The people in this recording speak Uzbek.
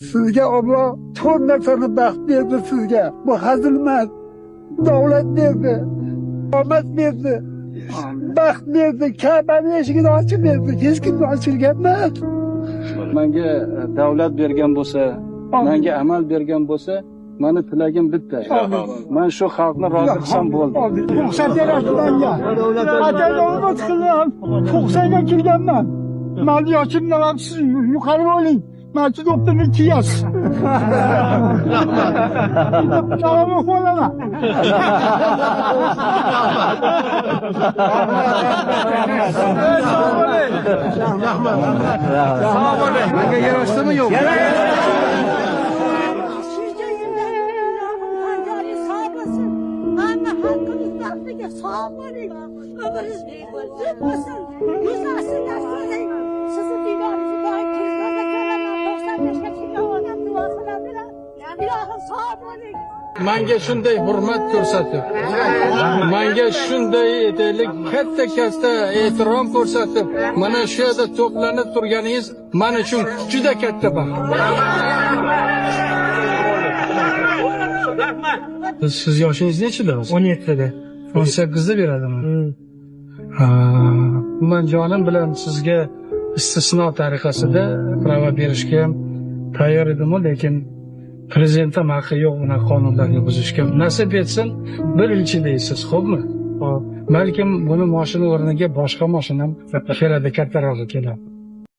Sizga Alloh to'rt narsani baxt berdi sizga. Bu hazil emas. Davlat berdi. Omad berdi. Baxt berdi. Ka'bani eshigini ochib berdi. Hech kimga ochilgan emas. Menga davlat bergan bo'lsa, menga amal bergan bo'lsa, meni tilagim bitta. Men shu xalqni rozi qilsam bo'ldi. 90 yoshimda. Atayda umid qildim. 90 ga kirganman. Men yoshimdan ham siz yuqori bo'ling. Men shu doktorni kiyasiz. Salomon qo'llaman. Menga yarashdimi yo'q? Menga shunday hurmat ko'rsatib, menga shunday etaylik katta ehtirom ko'rsatib, mana shu yerda to'planib turganingiz men uchun juda katta baxt. Siz yoshingiz nechida? 17 da. 18 da beradimi? Men jonim bilan sizga istisno tariqasida prava berishga ham tayyor edim, lekin prezidentdan haqqi yo'q bunaqa qonunlarni buzishga. Nasib etsin, bir yil ichida deysiz, xo'pmi? Balkim buni mashina o'rniga boshqa mashina ham keladi, kattaroq keladi.